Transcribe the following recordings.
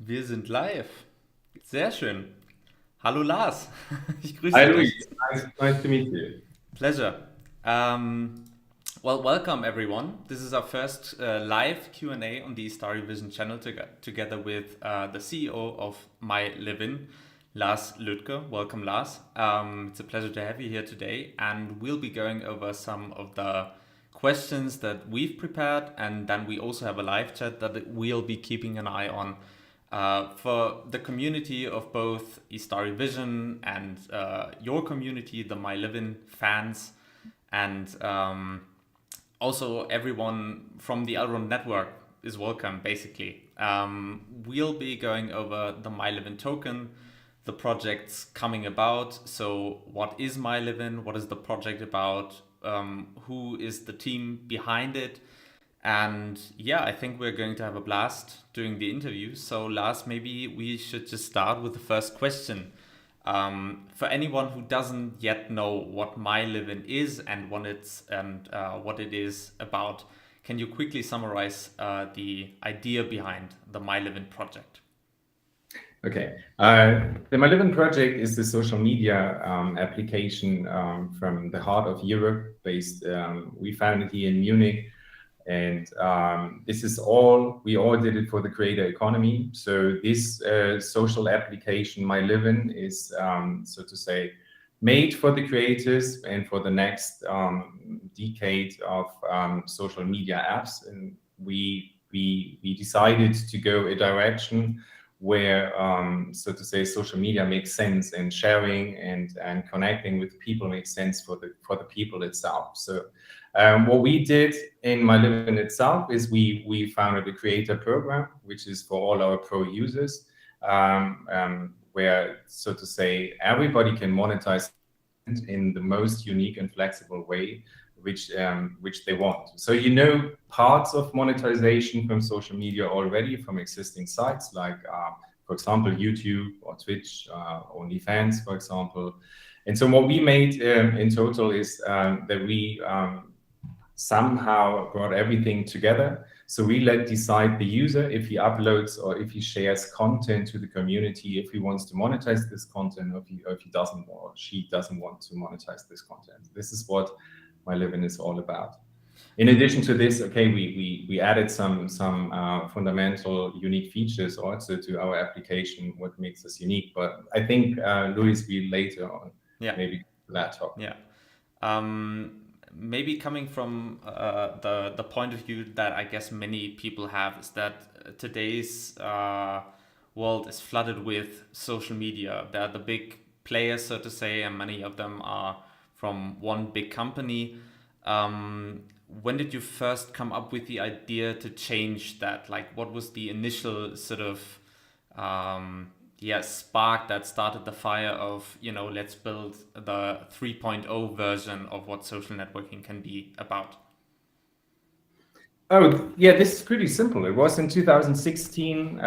Wir sind live. Sehr schön. Hallo Lars, ich Hi grüße Luis, dich. nice to meet you. Pleasure. Um, well, welcome everyone. This is our first live Q&A on the Istari Vision channel together with the CEO of Mylivn, Lars Luethke. Welcome, Lars. It's a pleasure to have you here today, and we'll be going over some of the questions that we've prepared, and then we also have a live chat that we'll be keeping an eye on for the community of both Istari Vision and your community, the Mylivn fans, and also everyone from the Elrond network is welcome, basically. We'll be going over the Mylivn token, the projects coming about. So what is Mylivn? What is the project about? Who is the team behind it? And yeah, I think we're going to have a blast doing the interview. So Lars, maybe we should just start with the first question. For anyone who doesn't yet know what Mylivn is and what it is about, can you quickly summarize the idea behind the Mylivn project? Okay, the Mylivn project is the social media application from the heart of Europe. We founded here in Munich, and this is we all did it for the creator economy. So this social application, Mylivn, is so to say made for the creators and for the next decade of social media apps. And we decided to go a direction where, so to say, social media makes sense, and sharing and connecting with people makes sense for the people itself. So what we did in Mylivn itself is we founded a creator program, which is for all our pro users, where, so to say, everybody can monetize in the most unique and flexible way which they want. So parts of monetization from social media already from existing sites like, for example, YouTube or Twitch, OnlyFans, for example. And so what we made in total is that we somehow brought everything together. So we decide the user if he uploads or if he shares content to the community, if he wants to monetize this content, or if he doesn't, or she doesn't want to monetize this content. This is what Mylivn is all about. In addition to this, okay, we added some fundamental unique features also to our application, what makes us unique. But I think Luis will later on maybe that topic. Yeah. Maybe coming from the point of view that I guess many people have is that today's world is flooded with social media. They're the big players, so to say, and many of them are from one big company. When did you first come up with the idea to change that? Like, what was the initial sort of spark that started the fire of, let's build the 3.0 version of what social networking can be about? Oh, yeah, this is pretty simple. It was in 2016,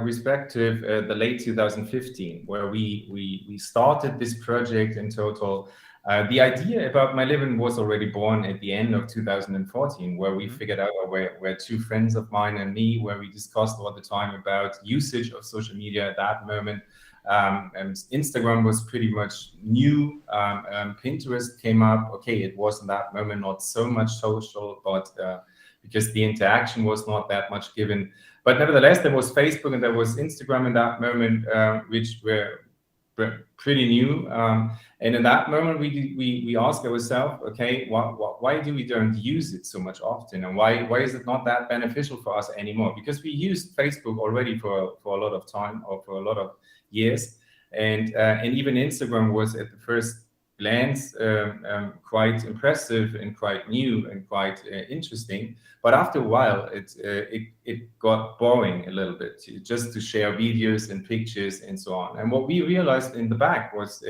respective the late 2015, where we started this project in total. The idea about Mylivn was already born at the end of 2014, where we figured out, where two friends of mine and me, where we discussed all the time about usage of social media at that moment. And Instagram was pretty much new. Pinterest came up. Okay, it was in that moment not so much social, but because the interaction was not that much given. But nevertheless, there was Facebook and there was Instagram in that moment, which were pretty new. And in that moment, we asked ourselves, okay, why do we don't use it so much often? And why is it not that beneficial for us anymore? Because we used Facebook already for a lot of time, or for a lot of years. And even Instagram was at the first glance quite impressive and quite new and quite interesting. But after a while, it got boring a little bit, just to share videos and pictures and so on. And what we realized in the back was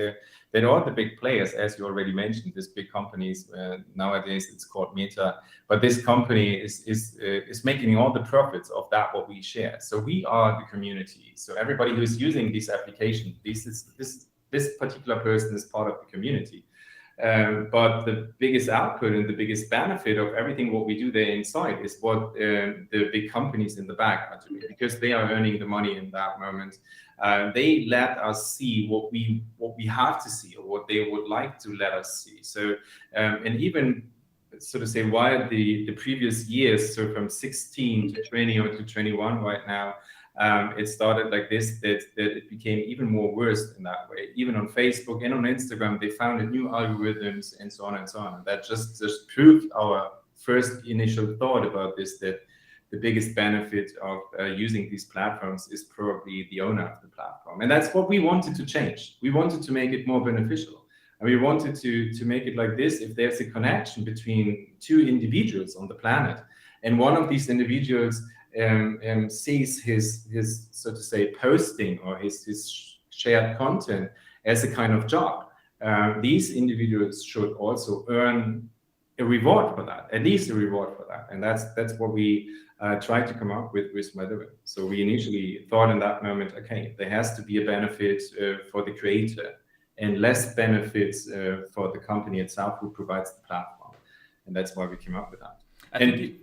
that all the big players, as you already mentioned, these big companies, nowadays it's called Meta, but this company is making all the profits of that what we share. So we are the community. So everybody who is using this application, this particular person is part of the community. But the biggest output and the biggest benefit of everything what we do there inside is what the big companies in the back are doing, because they are earning the money in that moment. They let us see what we have to see, or what they would like to let us see. So and even so to say, while the previous years, so from 16 to 20 or to 21 right now, it started like this, that it became even more worse in that way. Even on Facebook and on Instagram, they found new algorithms and so on and so on. And that just proved our first initial thought about this, that the biggest benefit of using these platforms is probably the owner of the platform. And that's what we wanted to change. We wanted to make it more beneficial. And we wanted to make it like this: if there's a connection between two individuals on the planet, and one of these individuals sees his so to say posting or his shared content as a kind of job, these individuals should also earn a reward for that, at least a reward for that. And that's what we tried to come up with Mylivn. So we initially thought in that moment, okay, there has to be a benefit for the creator, and less benefits for the company itself who provides the platform. And that's why we came up with that. And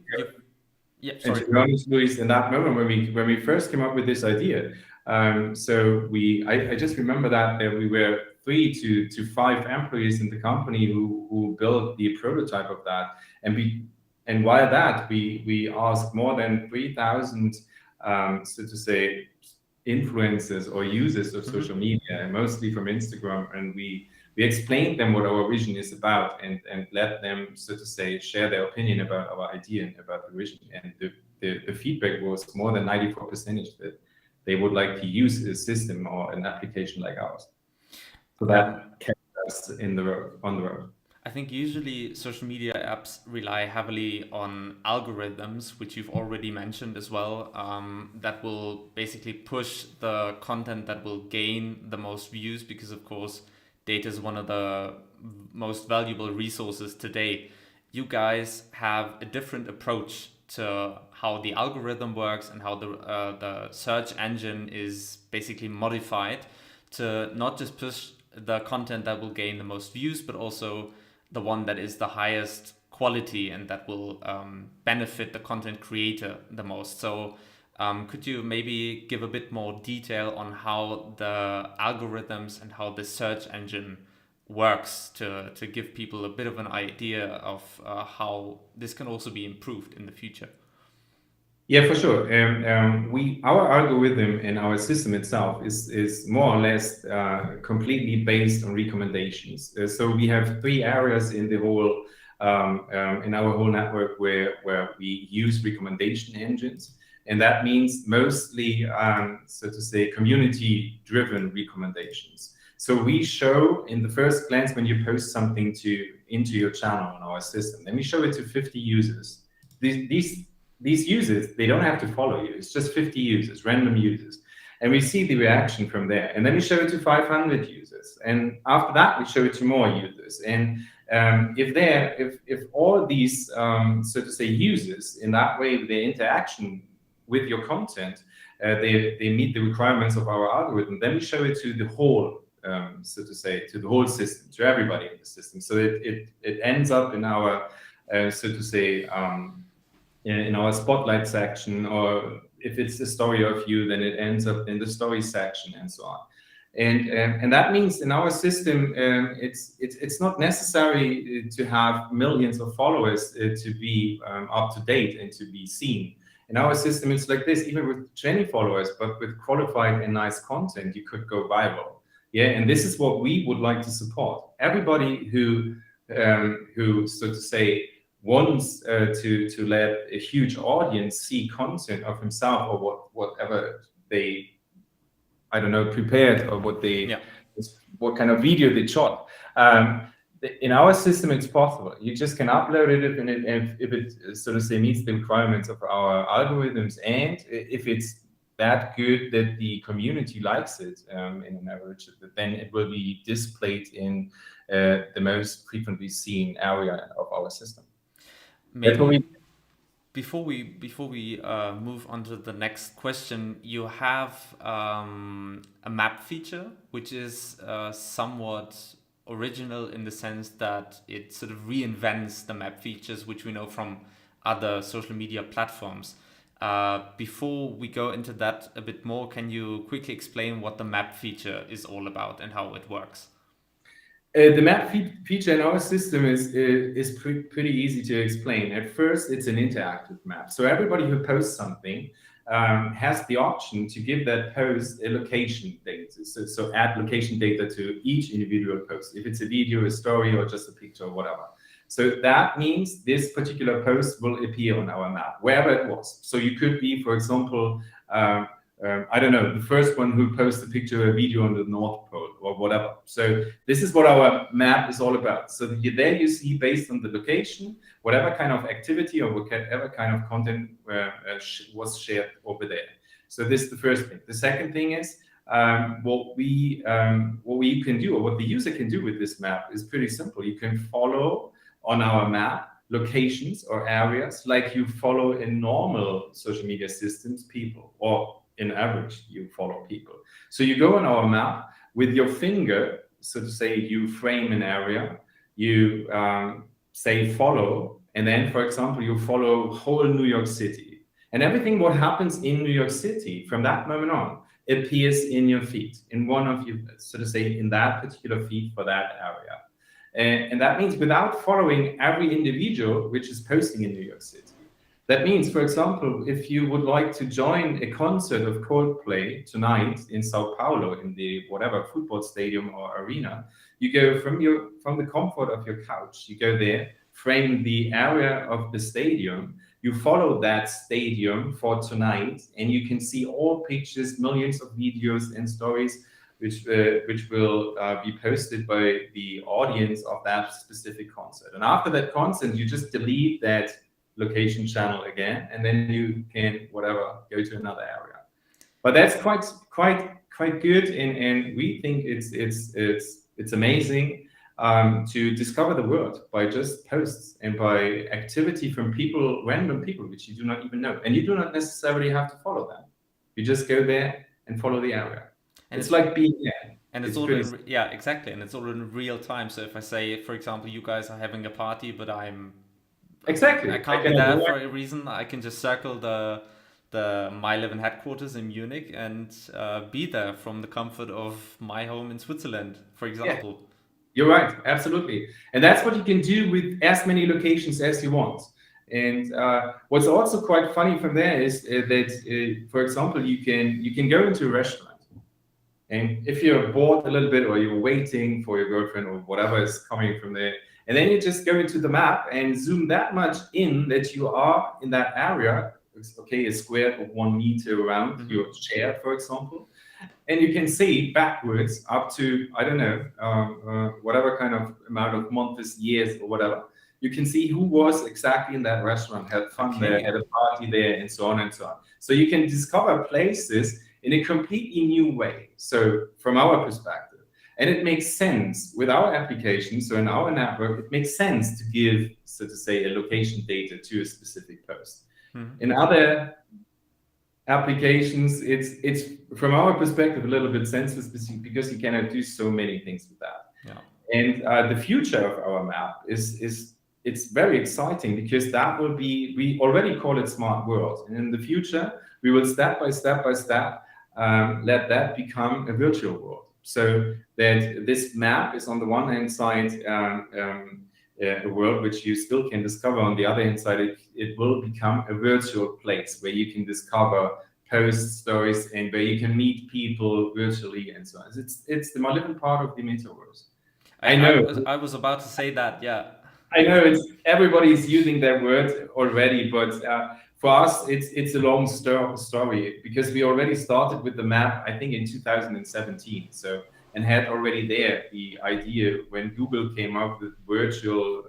to be honest, Luis, in that moment when we first came up with this idea, so I just remember that we were 3 to 5 employees in the company who built the prototype of that. And while that, we asked more than 3,000 so to say influencers or users of social media, mostly from Instagram, and we explained them what our vision is about, and let them, so to say, share their opinion about our idea and about the vision. And the feedback was more than 94% that they would like to use a system or an application like ours. So that kept us on the road. I think usually social media apps rely heavily on algorithms, which you've already mentioned as well, that will basically push the content that will gain the most views, because of course data is one of the most valuable resources today. You guys have a different approach to how the algorithm works and how the search engine is basically modified to not just push the content that will gain the most views, but also the one that is the highest quality and that will benefit the content creator the most. So could you maybe give a bit more detail on how the algorithms and how the search engine works to give people a bit of an idea of how this can also be improved in the future? Yeah, for sure. Our algorithm and our system itself is more or less completely based on recommendations. So we have 3 areas in the whole in our whole network where we use recommendation engines, and that means mostly so to say community-driven recommendations. So we show in the first glance when you post something into your channel on our system, then we show it to 50 users. These users, they don't have to follow you. It's just 50 users, random users. And we see the reaction from there. And then we show it to 500 users. And after that, we show it to more users. And if all these, so to say, users, in that way, their interaction with your content, they meet the requirements of our algorithm, then we show it to the whole, so to say, to the whole system, to everybody in the system. So it ends up in our, so to say, in our spotlight section, or if it's a story of you, then it ends up in the story section and so on. And that means in our system, it's not necessary to have millions of followers to be up to date and to be seen. In our system, it's like this: even with 20 followers, but with qualified and nice content, you could go viral. Yeah, and this is what we would like to support. Everybody who so to say wants to let a huge audience see content of himself or whatever they, I don't know, prepared, or what kind of video they shot. In our system, it's possible. You just can upload it if it so to say meets the requirements of our algorithms, and if it's that good that the community likes it in an average, then it will be displayed in the most frequently seen area of our system. Maybe before we move on to the next question, you have a map feature, which is somewhat original in the sense that it sort of reinvents the map features which we know from other social media platforms. Before we go into that a bit more, can you quickly explain what the map feature is all about and how it works? The map feature in our system is pretty easy to explain. At first, it's an interactive map. So everybody who posts something has the option to give that post a location data. So add location data to each individual post, if it's a video, a story, or just a picture or whatever. So that means this particular post will appear on our map, wherever it was. So you could be, for example, I don't know, the first one who posts a picture or a video on the North Pole or whatever. So this is what our map is all about. So there you see, based on the location, whatever kind of activity or whatever kind of content was shared over there. So this is the first thing. The second thing is what we can do, or what the user can do with this map, is pretty simple. You can follow on our map locations or areas like you follow in normal social media systems people, or in average you follow people. So you go on our map with your finger, so to say, you frame an area, you say follow, and then, for example, you follow whole New York City, and everything what happens in New York City from that moment on appears in your feed, in one of you, so to say, in that particular feed for that area. And that means without following every individual which is posting in New York City. That means, for example, if you would like to join a concert of Coldplay tonight in Sao Paulo, in the whatever football stadium or arena, you go from the comfort of your couch, you go there, frame the area of the stadium, you follow that stadium for tonight, and you can see all pictures, millions of videos and stories which will be posted by the audience of that specific concert. And after that concert, you just delete that location channel again, and then you can whatever go to another area. But that's quite good, and we think it's amazing to discover the world by just posts and by activity from people, random people which you do not even know, and you do not necessarily have to follow them. You just go there and follow the area. And it's like being there. And it's all in, yeah, exactly. And it's all in real time. So if I say, for example, you guys are having a party, but I can't be there for a reason, I can just circle the Mylivn headquarters in Munich and be there from the comfort of my home in Switzerland, for example. Yeah. You're right, absolutely. And that's what you can do with as many locations as you want. And what's also quite funny from there is that, for example, you can go into a restaurant. And if you're bored a little bit, or you're waiting for your girlfriend or whatever is coming from there, and then you just go into the map and zoom that much in that you are in that area, okay, a square of 1 meter around your chair, for example, and you can see backwards up to, I don't know, whatever kind of amount of months, years, or whatever. You can see who was exactly in that restaurant, had fun there, had a party there, and so on and so on. So you can discover places in a completely new way. So from our perspective, and it makes sense with our application. So in our network, it makes sense to give, so to say, a location data to a specific post. In other applications, it's from our perspective a little bit senseless because you cannot do so many things with that. Yeah. And the future of our map it's very exciting, because that will be, we already call it smart world, and in the future we will step by step let that become a virtual world. So that this map is on the one hand side a world which you still can discover. On the other hand side, it will become a virtual place where you can discover posts, stories, and where you can meet people virtually and so on. It's the Mylivn part of the metaverse. I know. I was about to say that, yeah. I know everybody's using that word already, but for us, it's a long story, because we already started with the map, I think, in 2017. So, and had already there the idea when Google came up with virtual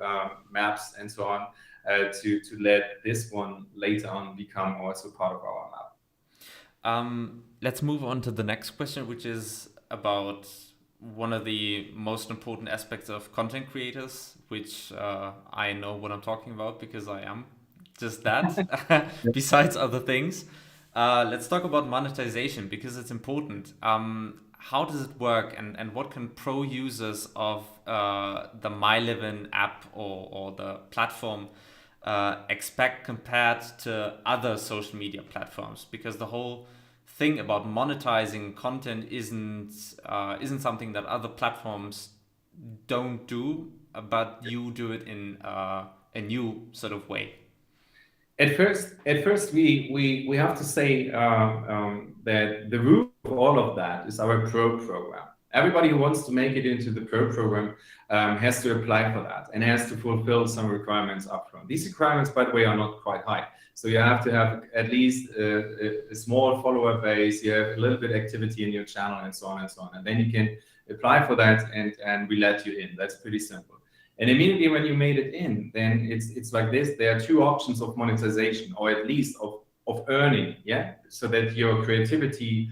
maps and so on, to let this one later on become also part of our map. Let's move on to the next question, which is about one of the most important aspects of content creators, which I know what I'm talking about because I am just that, besides other things. Let's talk about monetization, because it's important. how does it work, and what can pro users of the Mylivn app or the platform expect compared to other social media platforms? Because the whole thing about monetizing content isn't something that other platforms don't do, but you do it in a new sort of way. At first, we have to say that the root of all of that is our Pro program. Everybody who wants to make it into the Pro program has to apply for that and has to fulfill some requirements upfront. These requirements, by the way, are not quite high. So you have to have at least a small follower base, you have a little bit activity in your channel, and so on and so on. And then you can apply for that, and we let you in. That's pretty simple. And immediately when you made it in, then it's like this. There are two options of monetization, or at least of earning, yeah? So that your creativity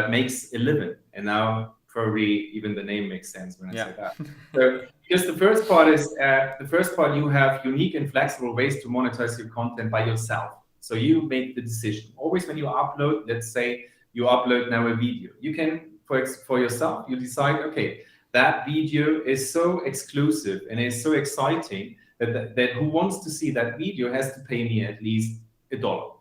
makes a living. And now probably even the name makes sense when I say that. So because the first part you have unique and flexible ways to monetize your content by yourself. So you make the decision. Always when you upload, let's say you upload now a video, you can, for yourself, you decide, okay, that video is so exclusive and is so exciting that who wants to see that video has to pay me at least $1,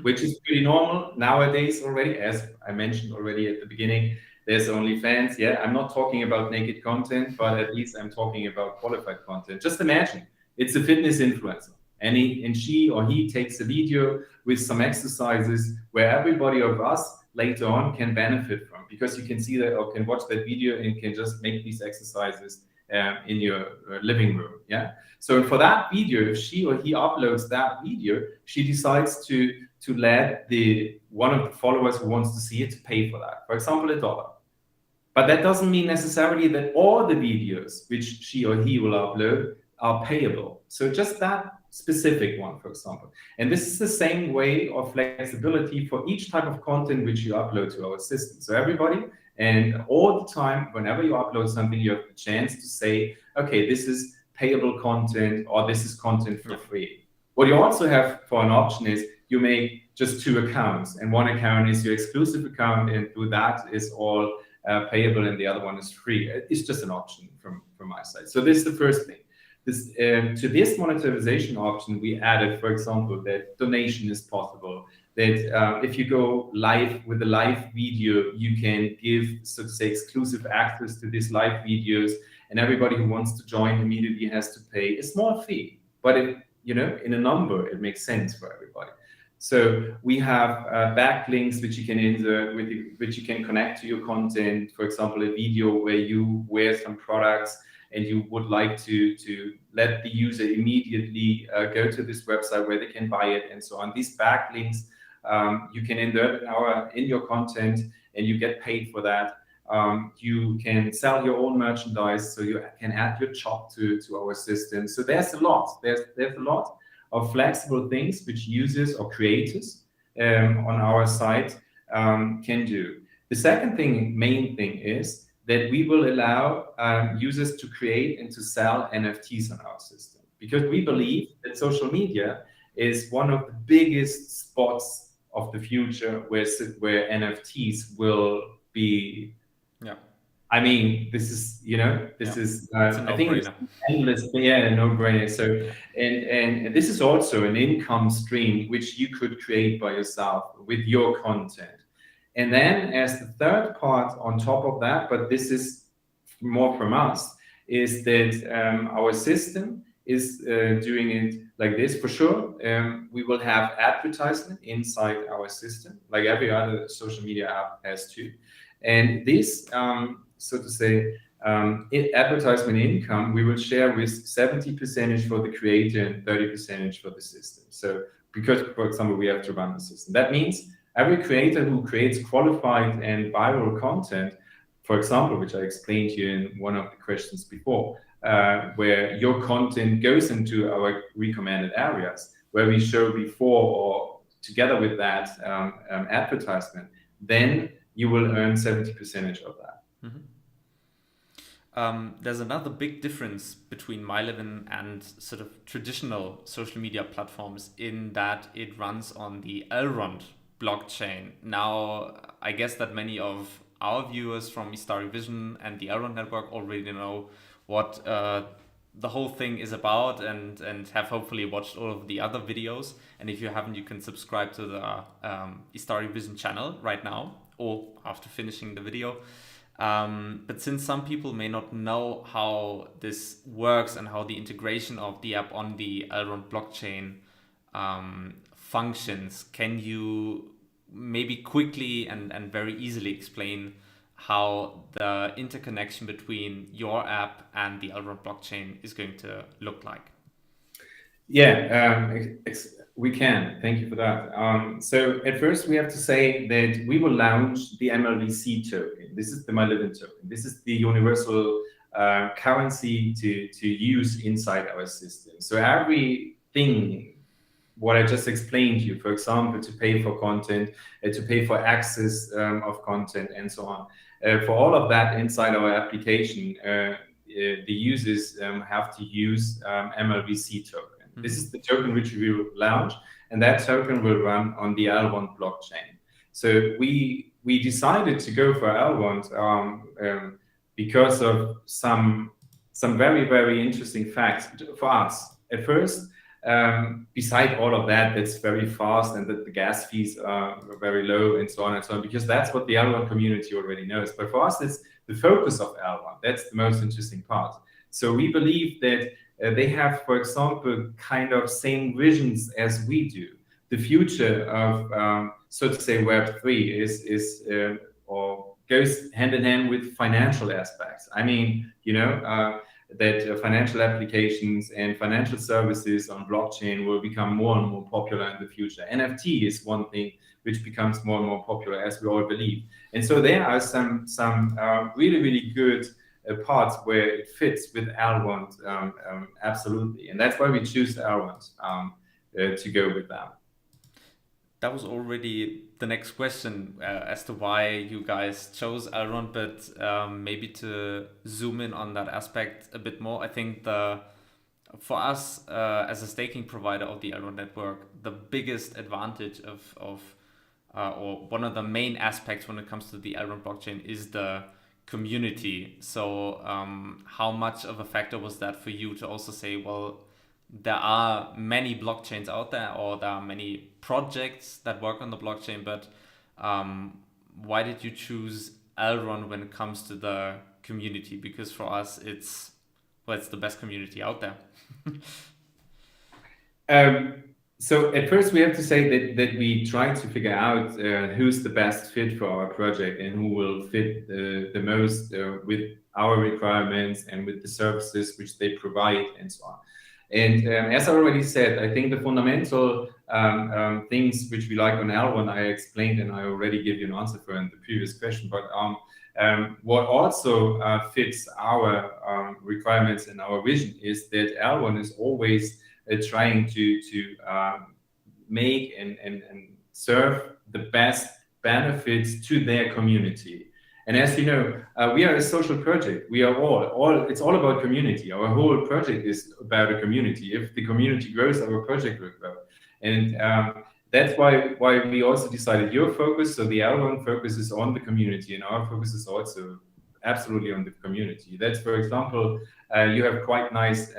which is pretty normal nowadays already. As I mentioned already at the beginning, there's OnlyFans. Yeah, I'm not talking about naked content, but at least I'm talking about qualified content. Just imagine, it's a fitness influencer, and she or he takes a video with some exercises where everybody of us later on can benefit from, because you can see that or can watch that video and can just make these exercises in your living room. Yeah. So for that video, if she or he uploads that video, she decides to let one of the followers who wants to see it to pay for that. For example, $1. But that doesn't mean necessarily that all the videos which she or he will upload are payable. So just that specific one, for example. And this is the same way of flexibility for each type of content which you upload to our system. So everybody, and all the time, whenever you upload something, you have the chance to say, okay, this is payable content, or this is content for free. What you also have for an option is you make just 2 accounts, and one account is your exclusive account, and through that is all payable, and the other one is free. It's just an option from my side. So this is the first thing. To this monetization option, we added, for example, that donation is possible, that if you go live with a live video, you can give, so to say, exclusive access to these live videos, and everybody who wants to join immediately has to pay a small fee. But in a number, it makes sense for everybody. So we have backlinks which you can insert, which you can connect to your content. For example, a video where you wear some products and you would like to let the user immediately go to this website where they can buy it, and so on. These backlinks you can insert in your content, and you get paid for that. You can sell your own merchandise, so you can add your shop to our system. So there's a lot. There's a lot of flexible things which users or creators on our site can do. The second main thing is that we will allow users to create and to sell NFTs on our system, because we believe that social media is one of the biggest spots of the future where NFTs will be. Yeah. I mean, this is, I think it's endless, a no-brainer. So, and this is also an income stream which you could create by yourself with your content. And then as the third part on top of that, but this is more from us, is that our system is doing it like this. For sure, we will have advertisement inside our system, like every other social media app has too. And this, so to say, advertisement income, we will share with 70% for the creator and 30% for the system. So because, for example, we have to run the system. That means every creator who creates qualified and viral content, for example, which I explained to you in one of the questions before, where your content goes into our recommended areas, where we show before or together with that advertisement, then you will earn 70% of that. There's another big difference between Mylivn and sort of traditional social media platforms in that it runs on the Elrond blockchain. Now, I guess that many of our viewers from Istari Vision and the Elrond network already know what the whole thing is about, and have hopefully watched all of the other videos. And if you haven't, you can subscribe to the Istari Vision channel right now or after finishing the video. But since some people may not know how this works and how the integration of the app on the Elrond blockchain functions, can you maybe quickly and very easily explain how the interconnection between your app and the Elrond blockchain is going to look like? Yeah, we can. Thank you for that. So at first, we have to say that we will launch the MLVC token. This is the Mylivn token. This is the universal currency to use inside our system. So everything what I just explained to you, for example, to pay for content, to pay for access of content, and so on. For all of that inside our application, the users have to use MLVC token. Mm-hmm. This is the token which we will launch, and that token will run on the Elrond blockchain. So we decided to go for Elrond because of some very, very interesting facts for us. At first, beside all of that, that's very fast and that the gas fees are very low and so on, because that's what the Elrond community already knows. But for us, it's the focus of Elrond. That's the most interesting part. So we believe that they have, for example, kind of same visions as we do. The future of, so to say, Web3 is or goes hand in hand with financial aspects. I mean, that financial applications and financial services on blockchain will become more and more popular in the future. NFT is one thing which becomes more and more popular, as we all believe. And so there are some really, really good parts where it fits with Elrond, absolutely. And that's why we choose Elrond to go with that. That was already the next question as to why you guys chose Elrond, but maybe to zoom in on that aspect a bit more. I think for us as a staking provider of the Elrond network, the biggest advantage or one of the main aspects when it comes to the Elrond blockchain is the community. So how much of a factor was that for you to also say, well, there are many blockchains out there, or there are many projects that work on the blockchain, but why did you choose Elrond when it comes to the community? Because for us, it's the best community out there. So at first we have to say that we try to figure out who's the best fit for our project and who will fit the most with our requirements and with the services which they provide and so on. And as I already said, I think the fundamental things which we like on Elrond, I explained, and I already gave you an answer for in the previous question. But what also fits our requirements and our vision is that Elrond is always trying to make and serve the best benefits to their community. And as you know, we are a social project. We are it's all about community. Our whole project is about a community. If the community grows, our project will grow. And that's why we also decided your focus. So the Elrond focus is on the community, and our focus is also absolutely on the community. That's, for example, you have quite nice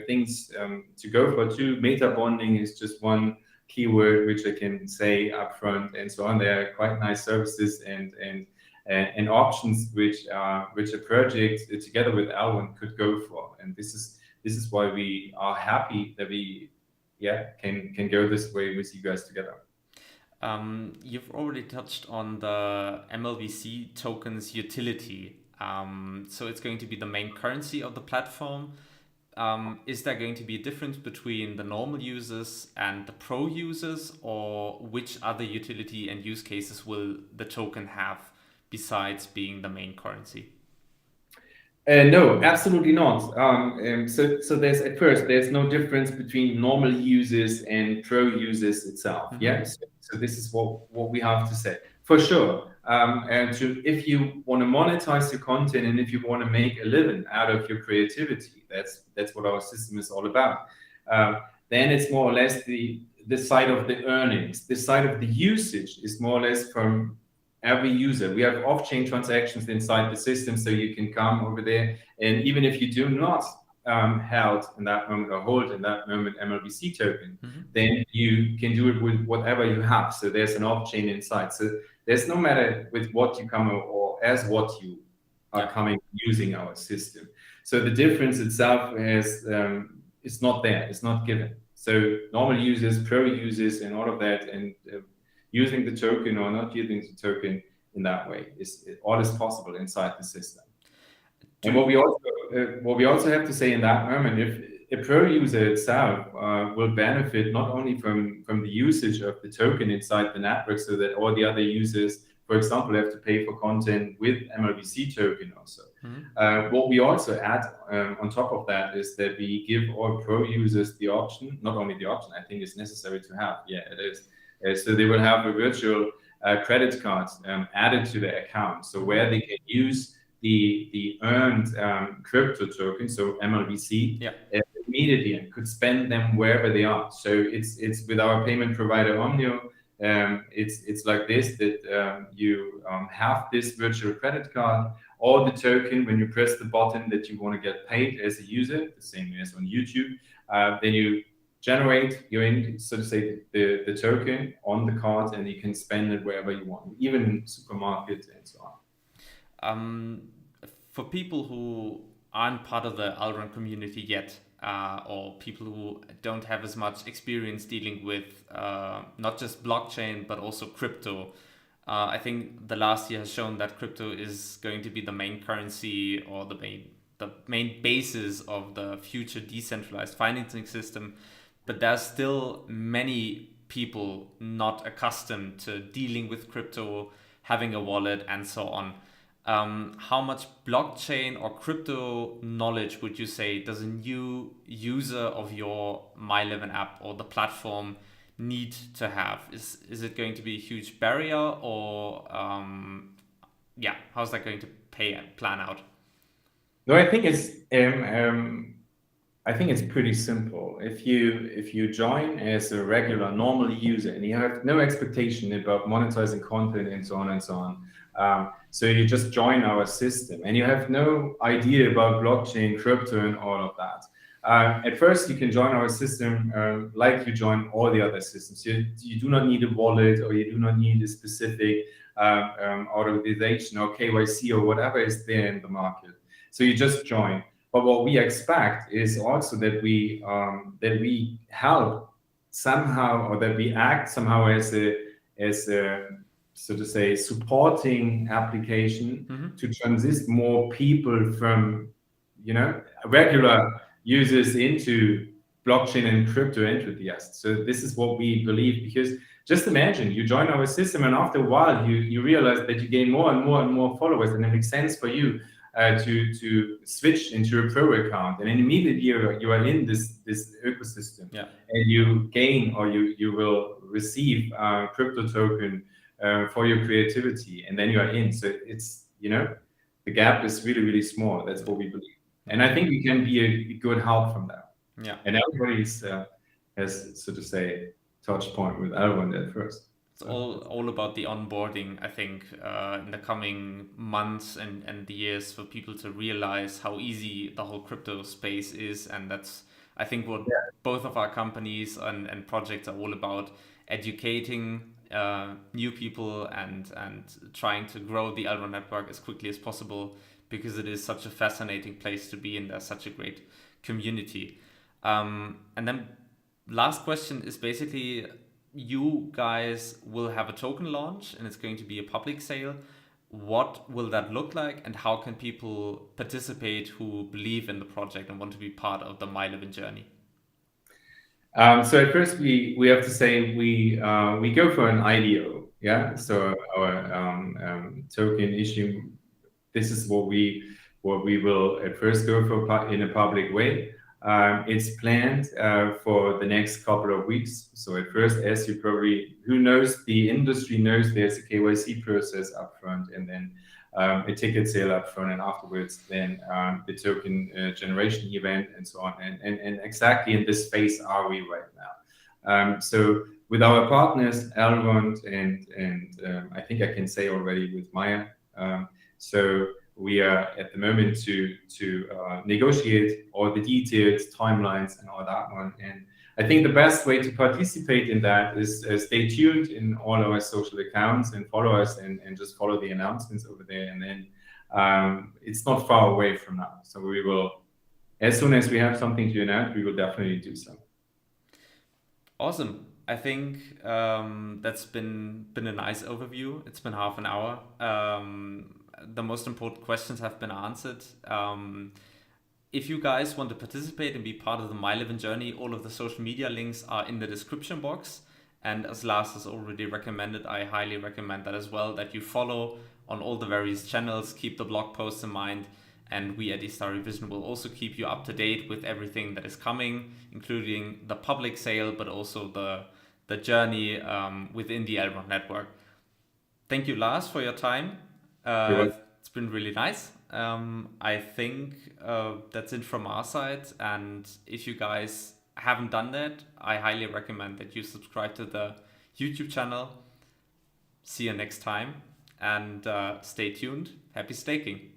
things to go for too. Meta bonding is just one keyword which I can say upfront, and so on. There are quite nice services and options which a project together with Elrond could go for. And this is why we are happy that we can go this way with you guys together. You've already touched on the MLVC token's utility. So it's going to be the main currency of the platform. Is there going to be a difference between the normal users and the pro users, or which other utility and use cases will the token have besides being the main currency? No, absolutely not. So there's no difference between normal users and pro users itself. Mm-hmm. Yeah. So this is what we have to say for sure. If you want to monetize your content and if you want to make a living out of your creativity, that's what our system is all about. Then it's more or less the side of the earnings. The side of the usage is more or less from every user. We have off-chain transactions inside the system, so you can come over there, and even if you do not held in that moment or hold in that moment MLVC token, then you can do it with whatever you have. So there's an off-chain inside. So there's no matter with what you come or as what you are coming using our system. So the difference itself is not there. It's not given. So normal users, pro users, and all of that, and using the token or not using the token in that way is all is possible inside the system. And what we also have to say in that moment, if a pro user itself will benefit not only from the usage of the token inside the network, so that all the other users, for example, have to pay for content with MLVC token also. What we also add on top of that is that we give all pro users the option, not only the option, I think it's necessary to have, yeah, it is. So they will have a virtual credit card added to their account, so where they can use the earned crypto token, so MLVC, immediately, and could spend them wherever they are. So it's with our payment provider Omnio. It's like this, that you have this virtual credit card or the token. When you press the button that you want to get paid as a user, the same as on YouTube, then you generate so to say the token on the card, and you can spend it wherever you want, even in supermarkets and so on. For people who aren't part of the Elrond community yet, or people who don't have as much experience dealing with not just blockchain but also crypto, I think the last year has shown that crypto is going to be the main currency or the main basis of the future decentralized financing system. But there's still many people not accustomed to dealing with crypto, having a wallet, and so on. How much blockchain or crypto knowledge would you say does a new user of your Mylivn app or the platform need to have? Is it going to be a huge barrier, or how's that going to plan out? No, I think it's pretty simple. If you join as a regular normal user and you have no expectation about monetizing content and so on, so you just join our system and you have no idea about blockchain, crypto, and all of that. At first, you can join our system like you join all the other systems. You do not need a wallet, or you do not need a specific authorization or KYC or whatever is there in the market. So you just join. But what we expect is also that we help somehow, or that we act somehow as a so to say supporting application to transit more people from regular users into blockchain and crypto enthusiasts. So this is what we believe, because just imagine you join our system and after a while you realize that you gain more and more and more followers, and it makes sense for you to switch into a pro account, and then immediately you are in this ecosystem, and you gain, or you will receive crypto token for your creativity, and then you are in. So it's the gap is really, really small. That's what we believe, and I think we can be a good help from that. And everybody has, so to say, touch point with Elrond at first. It's all about the onboarding, I think, in the coming months and the years, for people to realize how easy the whole crypto space is. And that's, I think, what both of our companies and projects are all about: educating new people and trying to grow the Elrond network as quickly as possible, because it is such a fascinating place to be, and there's such a great community. And then last question is basically, you guys will have a token launch and it's going to be a public sale. What will that look like, and how can people participate who believe in the project and want to be part of the Mylivn journey? So at first we have to say we go for an IDO, So our token issue, this is what we will at first go for in a public way. It's planned for the next couple of weeks. So at first, as you probably, who knows, the industry knows, there's a KYC process upfront, and then a ticket sale upfront, and afterwards then the token generation event and so on. And exactly in this phase are we right now. So with our partners, Elrond and I think I can say already with Maiar. So we are at the moment to negotiate all the details, timelines, and all that one. And I think the best way to participate in that is stay tuned in all our social accounts and follow us and just follow the announcements over there. And then it's not far away from now. So we will, as soon as we have something to announce, we will definitely do so. Awesome. I think that's been a nice overview. It's been half an hour. The most important questions have been answered. If you guys want to participate and be part of the Mylivn journey, all of the social media links are in the description box. And as Lars has already recommended, I highly recommend that as well, that you follow on all the various channels, keep the blog posts in mind. And we at Istari Vision will also keep you up to date with everything that is coming, including the public sale, but also the journey within the Elrond network. Thank you, Lars, for your time. It's been really nice. I think that's it from our side. And if you guys haven't done that, I highly recommend that you subscribe to the YouTube channel. See you next time and stay tuned. Happy staking.